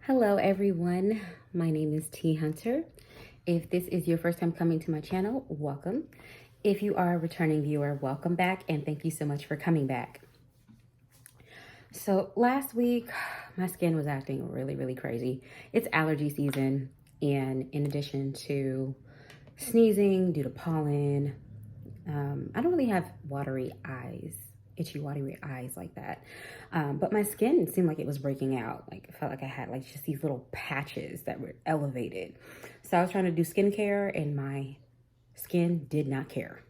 Hello everyone, my name is T Hunter. If this is your first time coming to my channel, welcome. If you are a returning viewer, welcome back and thank you so much for coming back. So last week, my skin was acting really crazy. It's allergy season, and in addition to sneezing due to pollen, I don't really have itchy watery eyes like that. But my skin seemed like it was breaking out. Like it felt like I had like just these little patches that were elevated. So I was trying to do skincare and my skin did not care.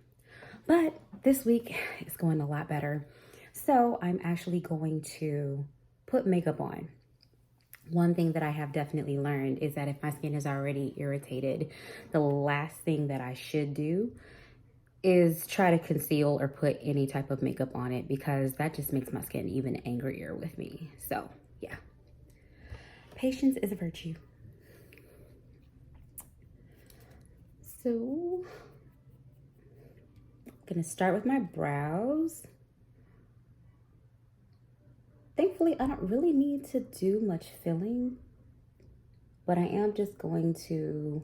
But this week it's going a lot better. So I'm actually going to put makeup on. One thing that I have definitely learned is that if my skin is already irritated, the last thing that I should do is try to conceal or put any type of makeup on it, because that just makes my skin even angrier with me. So yeah, patience is a virtue. So I'm gonna start with my brows. Thankfully, I don't really need to do much filling, but I am just going to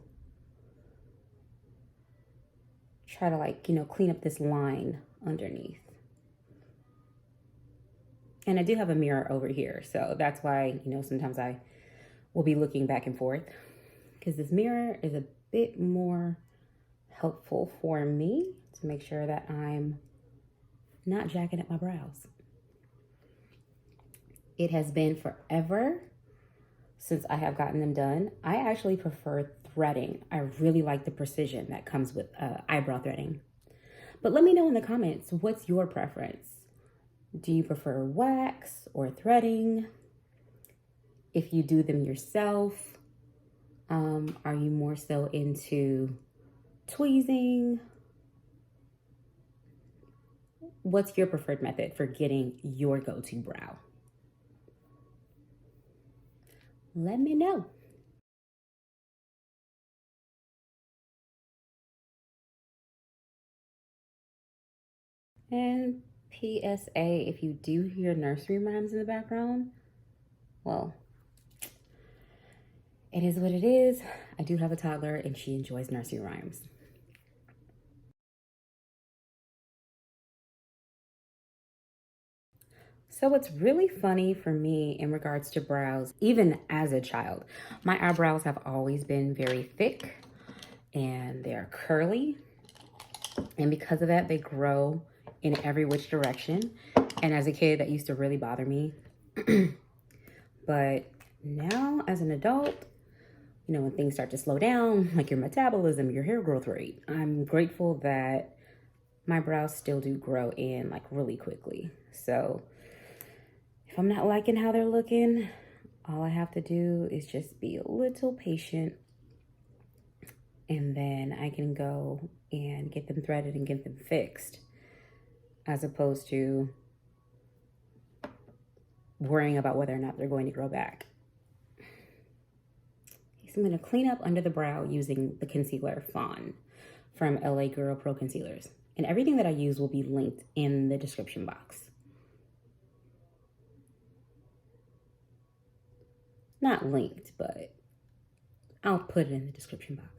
try to clean up this line underneath. And I do have a mirror over here, so that's why, sometimes I will be looking back and forth, because this mirror is a bit more helpful for me to make sure that I'm not jacking at my brows. It has been forever since I have gotten them done. I actually prefer threading. I really like the precision that comes with eyebrow threading. But let me know in the comments, what's your preference? Do you prefer wax or threading? If you do them yourself, are you more so into tweezing? What's your preferred method for getting your go-to brow? Let me know. And PSA, if you do hear nursery rhymes in the background, well, it is what it is. I do have a toddler and she enjoys nursery rhymes. So what's really funny for me in regards to brows, even as a child, my eyebrows have always been very thick and they're curly. And because of that, they grow in every which direction. And as a kid, that used to really bother me. But now as an adult, when things start to slow down, like your metabolism, your hair growth rate, I'm grateful that my brows still do grow in like really quickly. So if I'm not liking how they're looking, all I have to do is just be a little patient, and then I can go and get them threaded and get them fixed, as opposed to worrying about whether or not they're going to grow back. So I'm going to clean up under the brow using the concealer Fawn from LA Girl Pro Concealers. And everything that I use will be linked in the description box. Not linked, but I'll put it in the description box.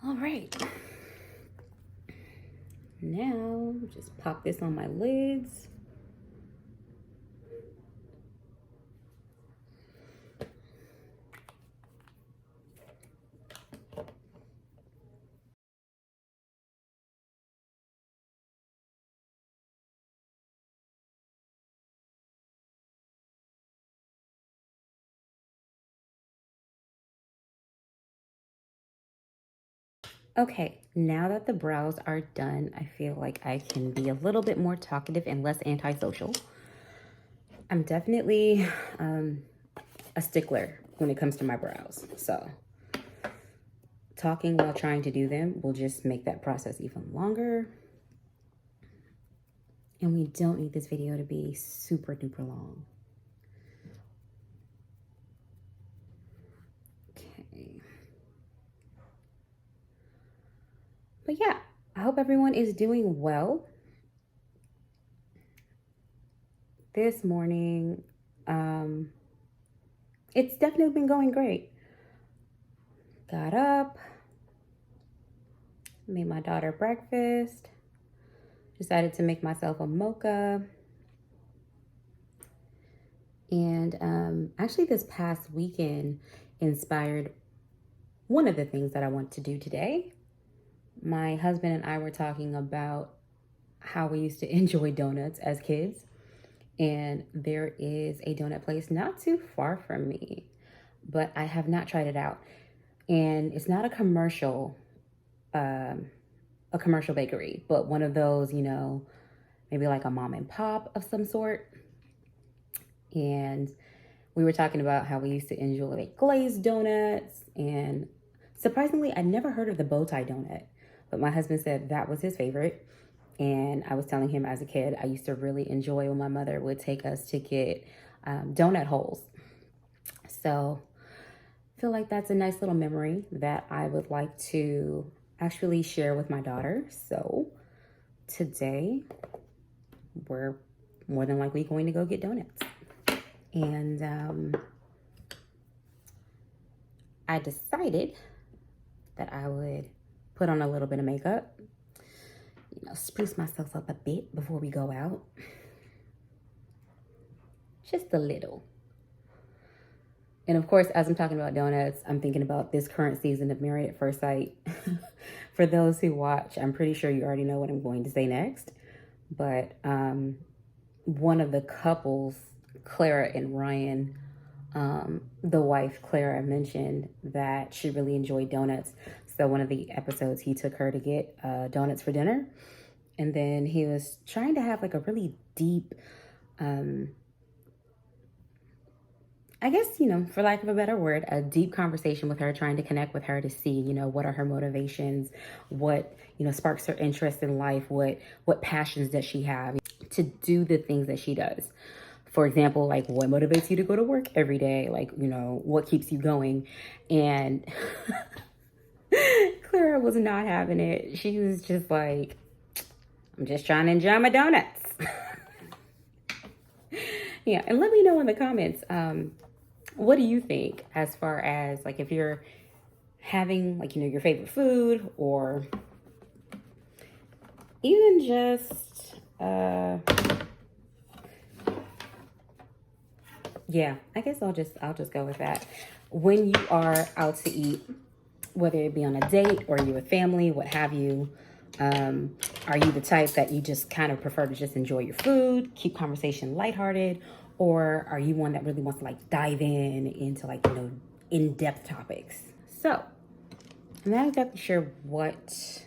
All right. Now, just pop this on my lids. Okay, now that the brows are done, I feel like I can be a little bit more talkative and less antisocial. I'm definitely a stickler when it comes to my brows. So talking while trying to do them will just make that process even longer. And we don't need this video to be super duper long. Okay. But yeah, I hope everyone is doing well. This morning, it's definitely been going great. Got up, made my daughter breakfast, decided to make myself a mocha. And actually this past weekend inspired one of the things that I want to do today. My husband and I were talking about how we used to enjoy donuts as kids. And there is a donut place not too far from me, but I have not tried it out. And it's not a commercial bakery, but one of those, you know, maybe like a mom and pop of some sort. And we were talking about how we used to enjoy like glazed donuts, and surprisingly, I never heard of the bow tie donut, but my husband said that was his favorite. And I was telling him as a kid, I used to really enjoy when my mother would take us to get donut holes. So I feel like that's a nice little memory that I would like to actually share with my daughter. So today we're more than likely going to go get donuts. And I decided that I would put on a little bit of makeup, you know, spruce myself up a bit before we go out. Just a little. And of course, as I'm talking about donuts, I'm thinking about this current season of Married at First Sight. For those who watch, I'm pretty sure you already know what I'm going to say next. But one of the couples, Clara and Ryan, the wife, Clara, mentioned that she really enjoyed donuts. So one of the episodes, he took her to get donuts for dinner. And then he was trying to have like a really deep, I guess, you know, for lack of a better word, a deep conversation with her, trying to connect with her to see, you know, what are her motivations, what, you know, sparks her interest in life, what passions does she have to do the things that she does. For example, like what motivates you to go to work every day? Like, you know, what keeps you going? And Clara was not having it. She was just like, I'm just trying to enjoy my donuts. Yeah, and let me know in the comments, what do you think as far as like if you're having like, you know, your favorite food, or even just yeah, I guess I'll just go with that. When you are out to eat, whether it be on a date or you with family, what have you, are you the type that you just kind of prefer to just enjoy your food, keep conversation lighthearted, or are you one that really wants to like dive into like, you know, in-depth topics? So I'm not exactly sure what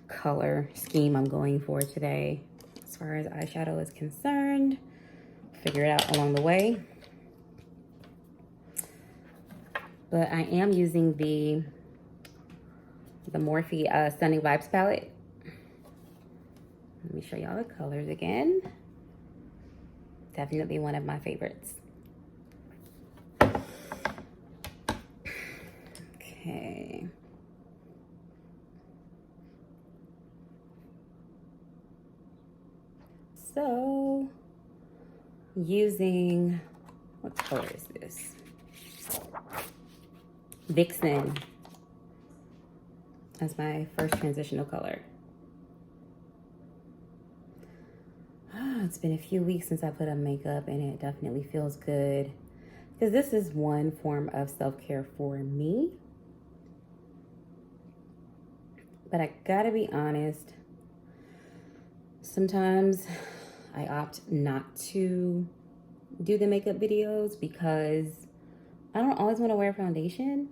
color scheme I'm going for today as far as eyeshadow is concerned. Figure it out along the way. But I am using the Morphe Stunning Vibes palette. Let me show y'all the colors again. Definitely one of my favorites. Okay. So, using, what color is this? Vixen as my first transitional color. It's been a few weeks since I put on makeup, and it definitely feels good because this is one form of self-care for me. But I gotta be honest, sometimes I opt not to do the makeup videos because I don't always want to wear foundation.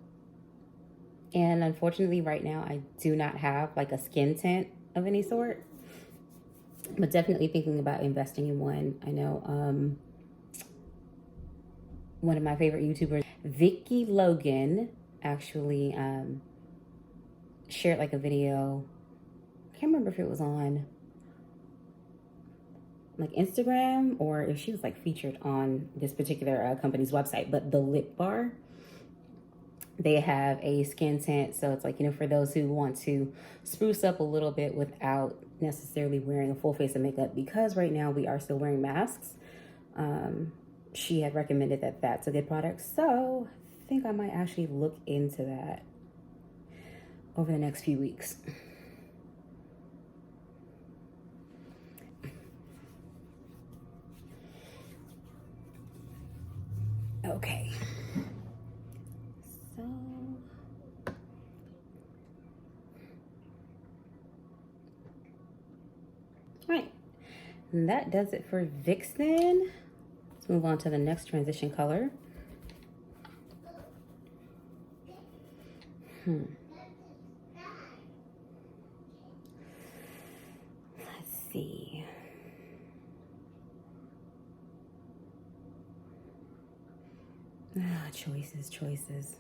And unfortunately right now I do not have like a skin tint of any sort, but definitely thinking about investing in one. I know one of my favorite YouTubers, Vicky Logan, actually shared like a video. I can't remember if it was on like Instagram or if she was like featured on this particular company's website, but the Lip Bar, they have a skin tint. So it's like, you know, for those who want to spruce up a little bit without necessarily wearing a full face of makeup, because right now we are still wearing masks. She had recommended that that's a good product. So I think I might actually look into that over the next few weeks. Okay. So, all right. And that does it for Vixen. Let's move on to the next transition color. Let's see. Choices.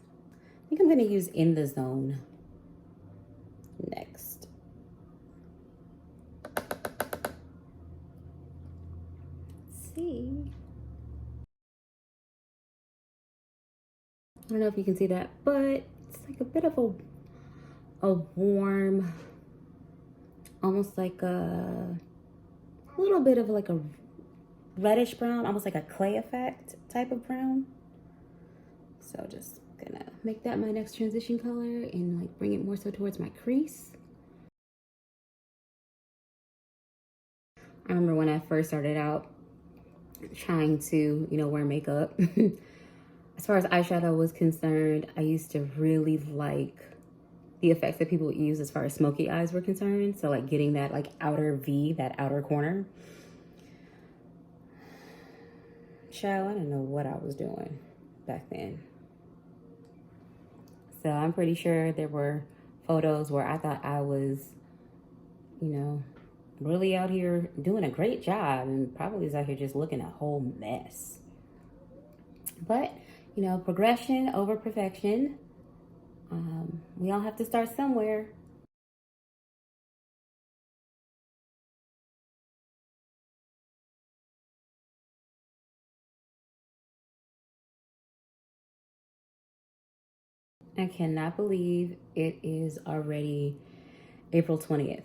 I think I'm going to use In the Zone next. Let's see. I don't know if you can see that, but it's like a bit of a warm, almost like a little bit of like a reddish brown, almost like a clay effect type of brown. So just gonna make that my next transition color and like bring it more so towards my crease. I remember when I first started out trying to, you know, wear makeup. As far as eyeshadow was concerned, I used to really like the effects that people would use as far as smoky eyes were concerned. So like getting that like outer V, that outer corner. Child, I didn't know what I was doing back then. So I'm pretty sure there were photos where I thought I was, you know, really out here doing a great job and probably was out here just looking a whole mess. But, you know, progression over perfection. We all have to start somewhere. I cannot believe it is already April 20th.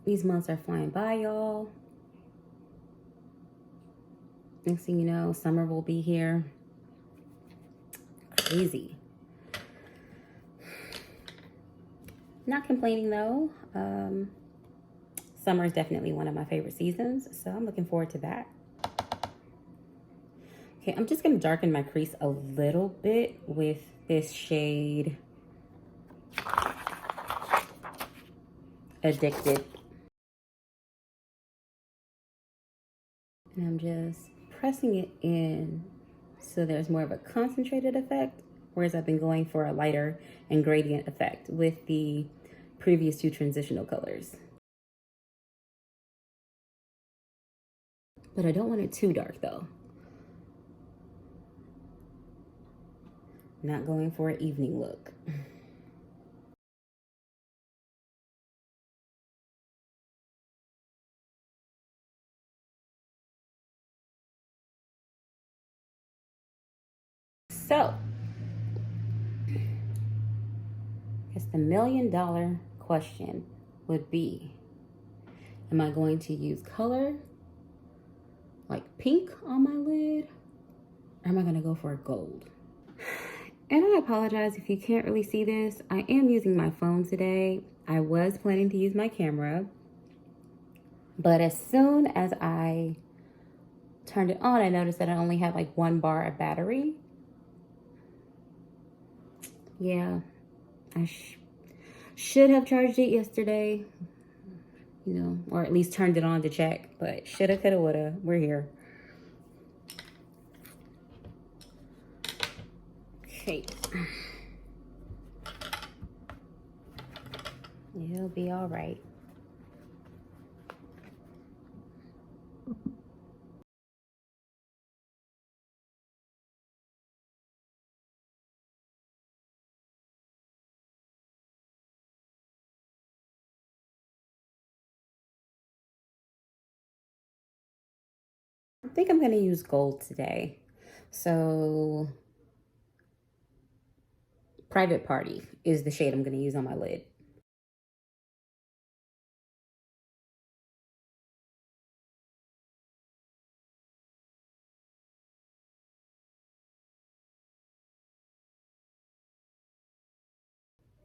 These months are flying by, y'all. Next thing you know, summer will be here. Crazy. Not complaining though. Summer is definitely one of my favorite seasons, so I'm looking forward to that. Okay, I'm just gonna darken my crease a little bit with this shade Addicted. And I'm just pressing it in so there's more of a concentrated effect, whereas I've been going for a lighter and gradient effect with the previous two transitional colors. But I don't want it too dark though. Not going for an evening look. So, I guess the $1 million question would be, am I going to use color like pink on my lid, or am I gonna go for a gold? And I apologize if you can't really see this. I am using my phone today. I was planning to use my camera, but as soon as I turned it on, I noticed that I only had like 1 bar of battery. Yeah, I should have charged it yesterday, you know, or at least turned it on to check, but shoulda, coulda, woulda. We're here. Okay. It'll be all right. I think I'm gonna use gold today. So Private Party is the shade I'm gonna use on my lid.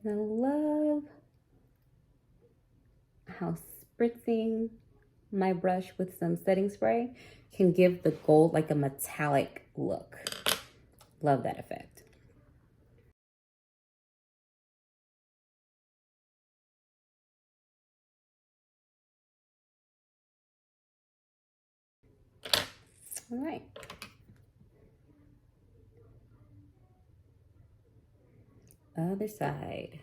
I love how spritzing my brush with some setting spray can give the gold like a metallic look. Love that effect. All right. Other side.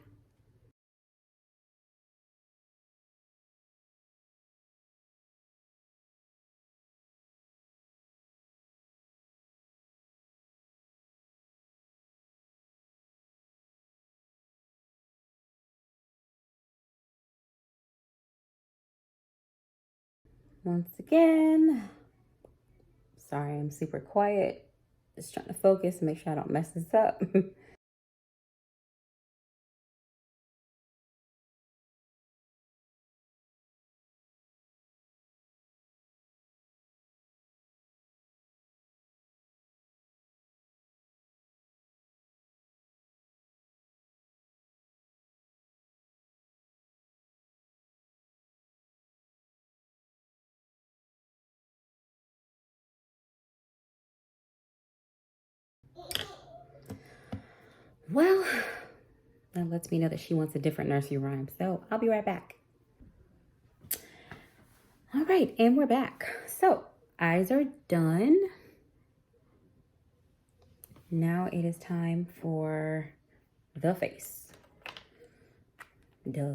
Once again, sorry, I'm super quiet. Just trying to focus, make sure I don't mess this up. Well, that lets me know that she wants a different nursery rhyme. So I'll be right back. All right, and we're back. So eyes are done. Now it is time for the face. Duh.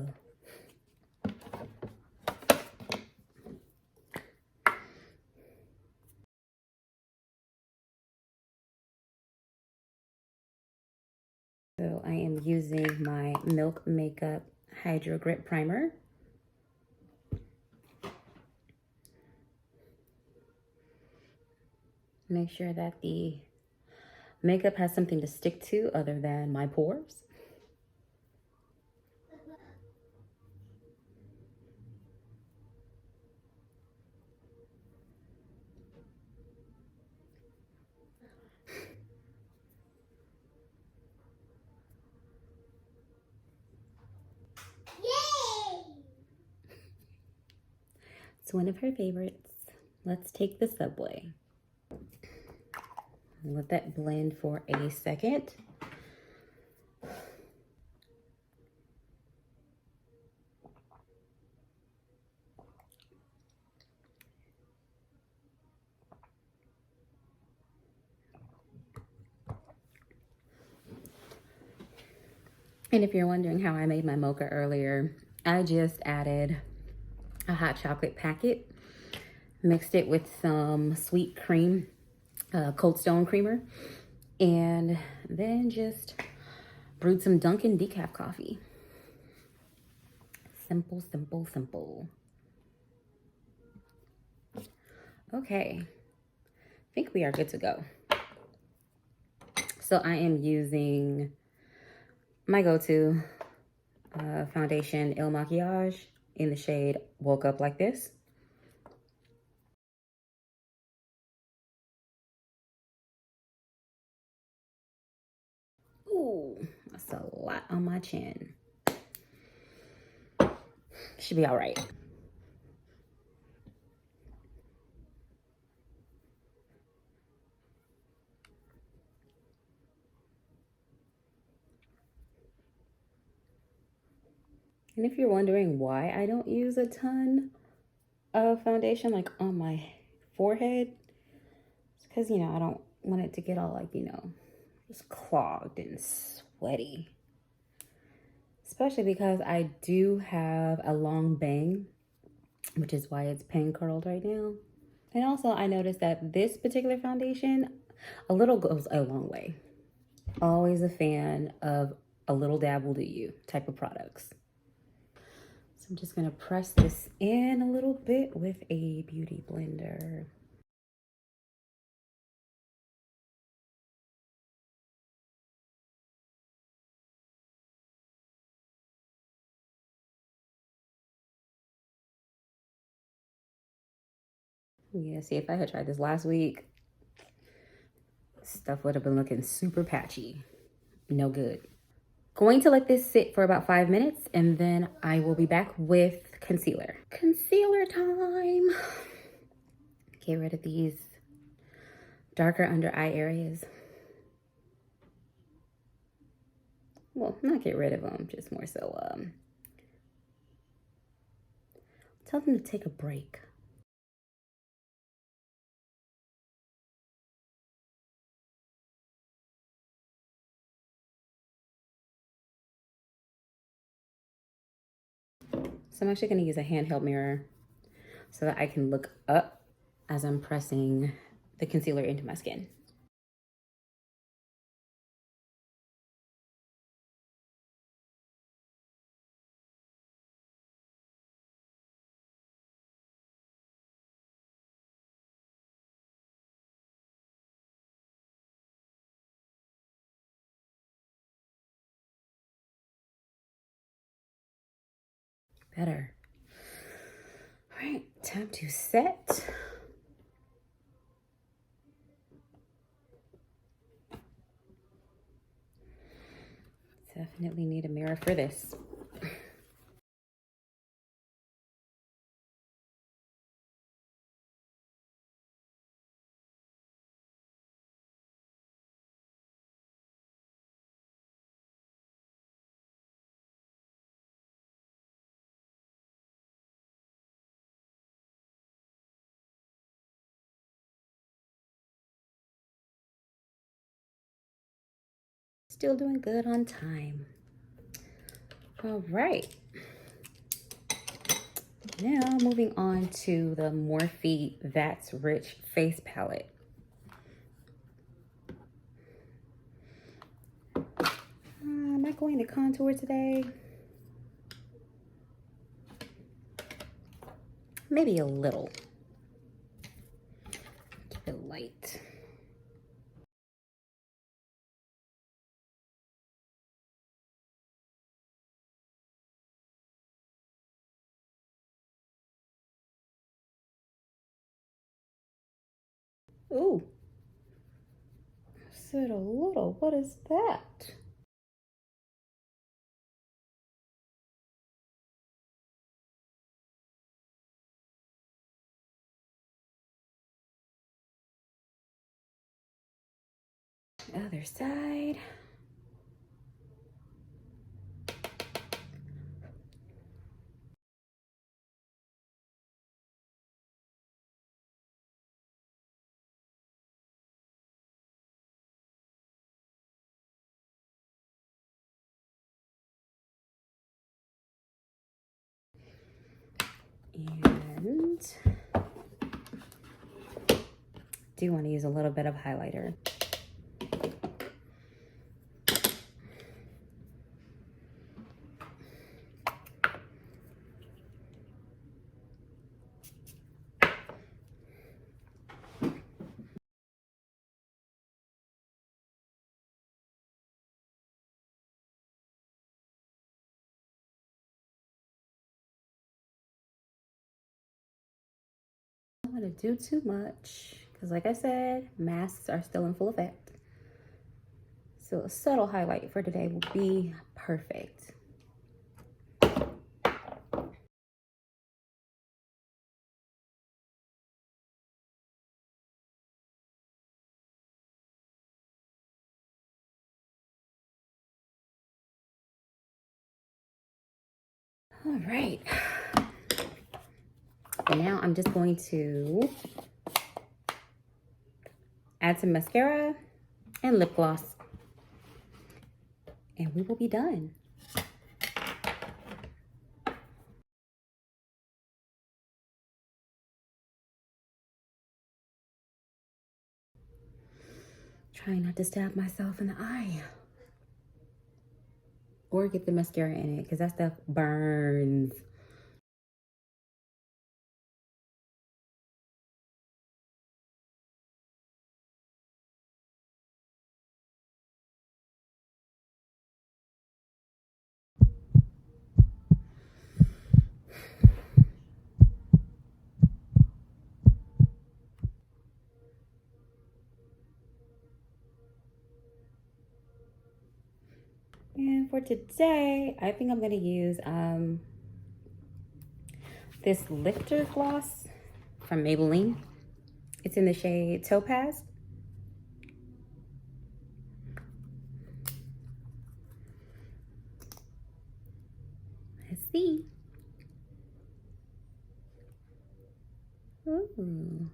So I am using my Milk Makeup Hydro Grip Primer. Make sure that the makeup has something to stick to other than my pores. It's one of her favorites. Let's take the subway. Let that blend for a second. And if you're wondering how I made my mocha earlier, I just added a hot chocolate packet, mixed it with some sweet cream, Cold Stone creamer, and then just brewed some Dunkin' decaf coffee. Simple, simple, simple. Okay, I think we are good to go. So I am using my go-to foundation, MAKIAGE, in the shade Woke Up Like This. Ooh, that's a lot on my chin. Should be all right. And if you're wondering why I don't use a ton of foundation like on my forehead, it's because, you know, I don't want it to get all like, you know, just clogged and sweaty. especially because I do have a long bang, which is why it's pin curled right now. And also I noticed that this particular foundation, a little goes a long way. Always a fan of a little dab will do you type of products. So I'm just gonna press this in a little bit with a beauty blender. Yeah, see, if I had tried this last week, stuff would have been looking super patchy. No good. Going to let this sit for about 5 minutes and then I will be back with concealer. Concealer time. Get rid of these darker under eye areas. Well, not get rid of them, just more so tell them to take a break. So I'm actually going to use a handheld mirror so that I can look up as I'm pressing the concealer into my skin. Better. All right, time to set. Definitely need a mirror for this. Still doing good on time. All right. Now moving on to the Morphe That's Rich Face Palette. Am I going to contour today? Maybe a little. Keep it light. Ooh. Said a little. What is that? Other side. And do want to use a little bit of highlighter. I don't want to do too much because, like I said, masks are still in full effect. So a subtle highlight for today will be perfect. All right. And now I'm just going to add some mascara and lip gloss. And we will be done. Trying not to stab myself in the eye. Or get the mascara in it, because that stuff burns. And for today, I think I'm going to use this lifter gloss from Maybelline. It's in the shade Topaz. Let's see. Ooh.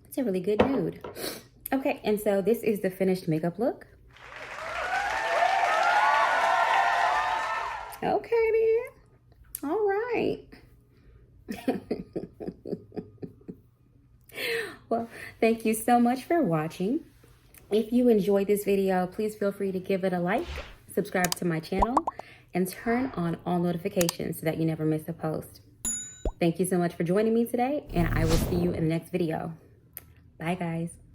It's a really good nude. Okay, and so this is the finished makeup look. Okay, then. All right. Well, thank you so much for watching. If you enjoyed this video, please feel free to give it a like, subscribe to my channel, and turn on all notifications so that you never miss a post. Thank you so much for joining me today, and I will see you in the next video. Bye, guys.